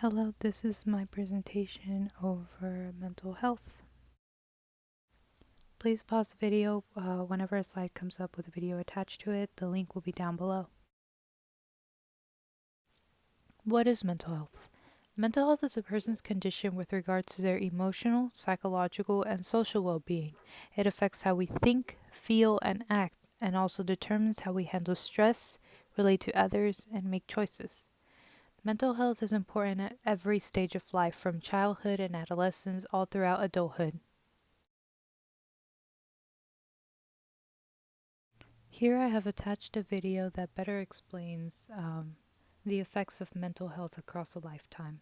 Hello, this is my presentation over mental health. Please pause the video whenever a slide comes up with a video attached to it. The link will be down below. What is mental health? Mental health is a person's condition with regards to their emotional, psychological, and social well-being. It affects how we think, feel, and act, and also determines how we handle stress, relate to others, and make choices. Mental health is important at every stage of life, from childhood and adolescence all throughout adulthood. Here I have attached a video that better explains the effects of mental health across a lifetime.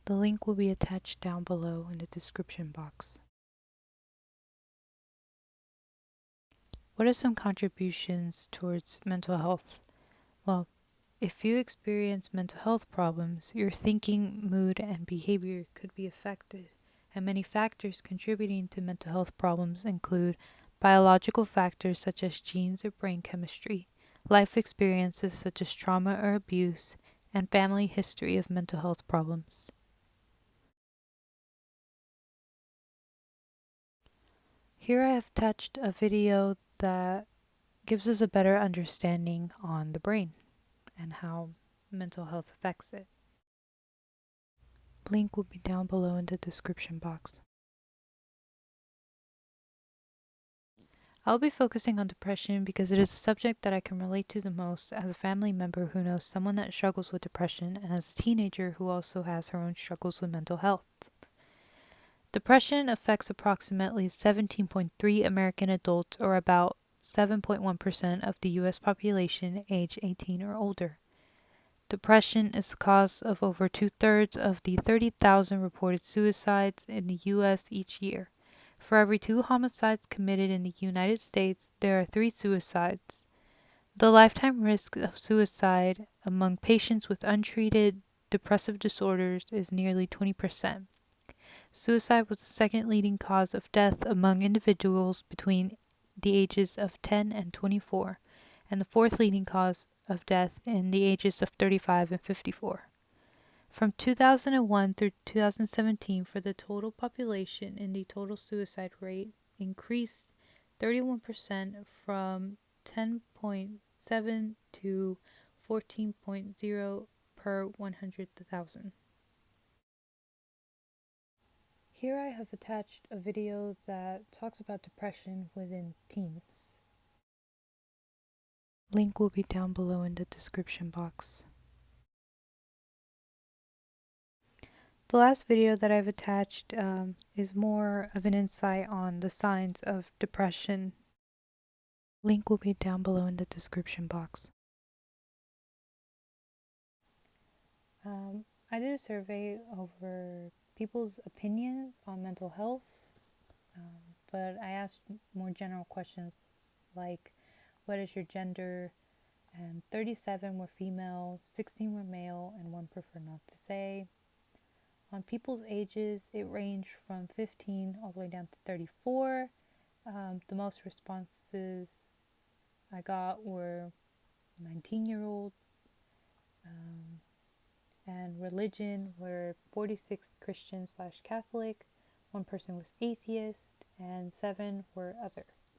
The link will be attached down below in the description box. What are some contributions towards mental health? Well, if you experience mental health problems, your thinking, mood, and behavior could be affected, and many factors contributing to mental health problems include biological factors such as genes or brain chemistry, life experiences such as trauma or abuse, and family history of mental health problems. Here I have attached a video that gives us a better understanding on the brain and how mental health affects it. Link will be down below in the description box. I'll be focusing on depression because it is a subject that I can relate to the most as a family member who knows someone that struggles with depression and as a teenager who also has her own struggles with mental health. Depression affects approximately 17.3 American adults, or about 7.1% of the U.S. population age 18 or older. Depression is the cause of over 2/3 of the 30,000 reported suicides in the U.S. each year. For every 2 homicides committed in the United States, there are 3 suicides. The lifetime risk of suicide among patients with untreated depressive disorders is nearly 20%. Suicide was the second leading cause of death among individuals between the ages of 10 and 24, and the 4th leading cause of death in the ages of 35 and 54. From 2001 through 2017, for the total population, in the total suicide rate increased 31% from 10.7 to 14.0 per 100,000. Here I have attached a video that talks about depression within teens. Link will be down below in the description box. The last video that I've attached is more of an insight on the signs of depression. Link will be down below in the description box. I did a survey over people's opinions on mental health, but I asked more general questions like, what is your gender? And 37 were female, 16 were male, and 1 preferred not to say. On people's ages, it ranged from 15 all the way down to 34. The most responses I got were 19-year-olds. And religion were 46 Christian/Catholic, 1 person was atheist, and 7 were others.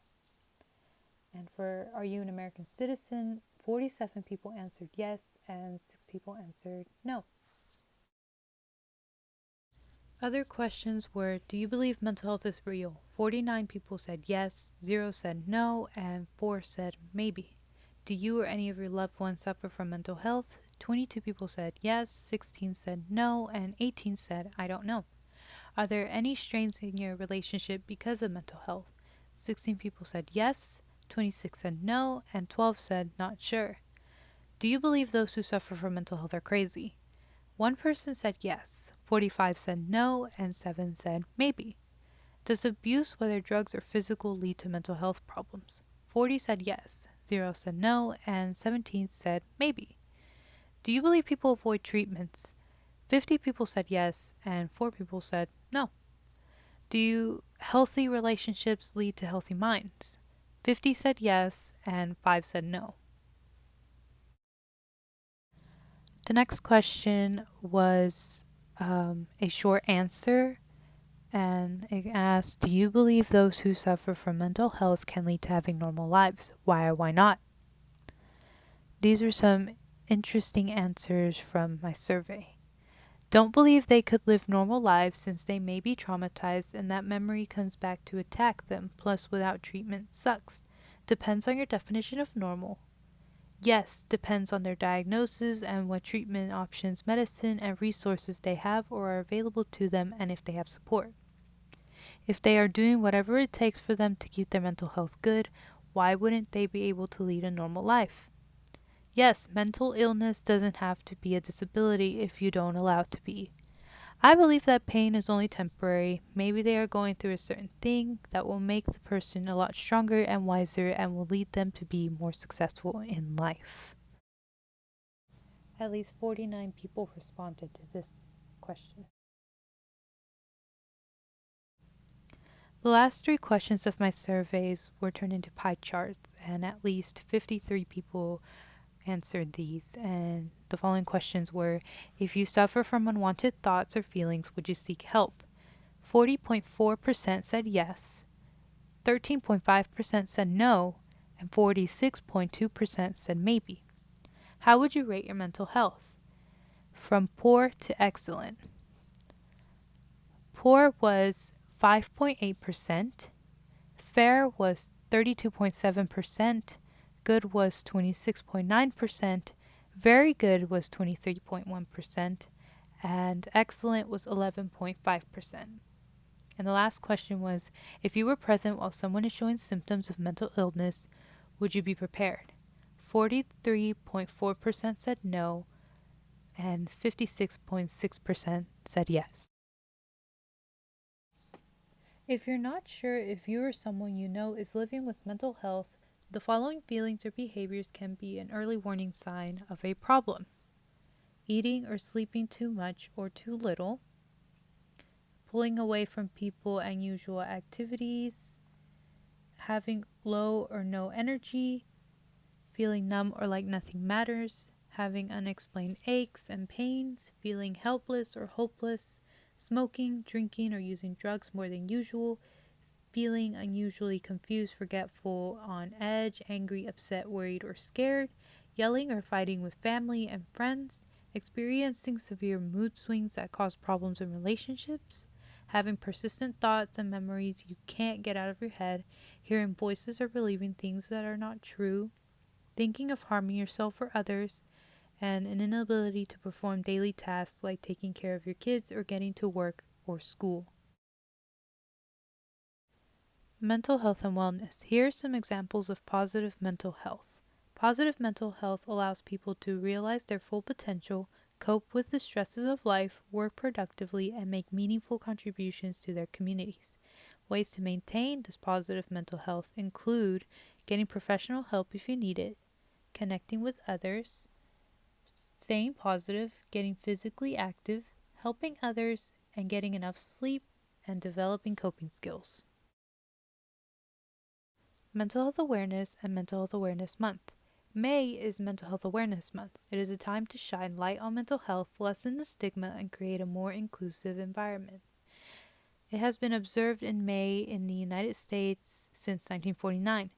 And for are you an American citizen, 47 people answered yes, and 6 people answered no. Other questions were, do you believe mental health is real? 49 people said yes, 0 said no, and 4 said maybe. Do you or any of your loved ones suffer from mental health? 22 people said yes, 16 said no, and 18 said I don't know. Are there any strains in your relationship because of mental health? 16 people said yes, 26 said no, and 12 said not sure. Do you believe those who suffer from mental health are crazy? 1 person said yes, 45 said no, and 7 said maybe. Does abuse, whether drugs or physical, lead to mental health problems? 40 said yes, 0 said no, and 17 said maybe. Do you believe people avoid treatments? 50 people said yes, and 4 people said no. Do healthy relationships lead to healthy minds? 50 said yes, and 5 said no. The next question was a short answer, and it asked, do you believe those who suffer from mental health can lead to having normal lives? Why or why not? These are some interesting answers from my survey. Don't believe they could live normal lives since they may be traumatized and that memory comes back to attack them, plus without treatment sucks. Depends on your definition of normal. Yes, depends on their diagnosis and what treatment options, medicine, and resources they have or are available to them, and if they have support. If they are doing whatever it takes for them to keep their mental health good, why wouldn't they be able to lead a normal life? Yes, mental illness doesn't have to be a disability if you don't allow it to be. I believe that pain is only temporary. Maybe they are going through a certain thing that will make the person a lot stronger and wiser and will lead them to be more successful in life. At least 49 people responded to this question. The last 3 questions of my surveys were turned into pie charts, and at least 53 people answered these. And the following questions were, if you suffer from unwanted thoughts or feelings, would you seek help? 40.4% said yes, 13.5% said no, and 46.2% said maybe. How would you rate your mental health? From poor to excellent. Poor was 5.8%, fair was 32.7%, good was 26.9%, very good was 23.1%, and excellent was 11.5%. And the last question was, if you were present while someone is showing symptoms of mental illness, would you be prepared? 43.4% said no, and 56.6% said yes. If you're not sure if you or someone you know is living with mental health, the following feelings or behaviors can be an early warning sign of a problem. Eating or sleeping too much or too little, pulling away from people and usual activities, having low or no energy, feeling numb or like nothing matters, having unexplained aches and pains, feeling helpless or hopeless, smoking, drinking, or using drugs more than usual, feeling unusually confused, forgetful, on edge, angry, upset, worried, or scared, yelling or fighting with family and friends, experiencing severe mood swings that cause problems in relationships, having persistent thoughts and memories you can't get out of your head, hearing voices or believing things that are not true, thinking of harming yourself or others, and an inability to perform daily tasks like taking care of your kids or getting to work or school. Mental health and wellness. Here are some examples of positive mental health. Positive mental health allows people to realize their full potential, cope with the stresses of life, work productively, and make meaningful contributions to their communities. Ways to maintain this positive mental health include getting professional help if you need it, connecting with others, staying positive, getting physically active, helping others, and getting enough sleep, and developing coping skills. Mental Health Awareness and Mental Health Awareness Month. May is Mental Health Awareness Month. It is a time to shine light on mental health, lessen the stigma, and create a more inclusive environment. It has been observed in May in the United States since 1949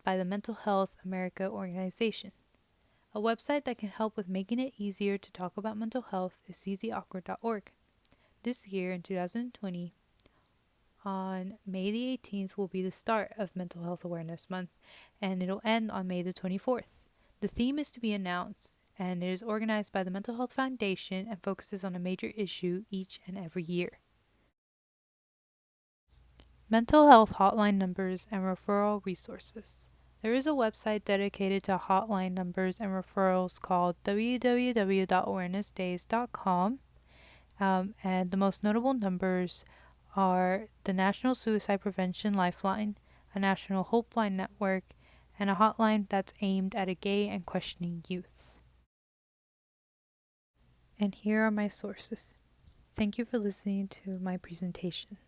by the Mental Health America organization. A website that can help with making it easier to talk about mental health is seizetheawkward.org. This year, in 2020, on May the 18th will be the start of Mental Health Awareness Month, and it'll end on May the 24th. The theme is to be announced, and it is organized by the Mental Health Foundation and focuses on a major issue each and every year. Mental health hotline numbers and referral resources. There is a website dedicated to hotline numbers and referrals called www.awarenessdays.com, and the most notable numbers are the National Suicide Prevention Lifeline, a National Hope Line network, and a hotline that's aimed at a gay and questioning youth. And here are my sources. Thank you for listening to my presentation.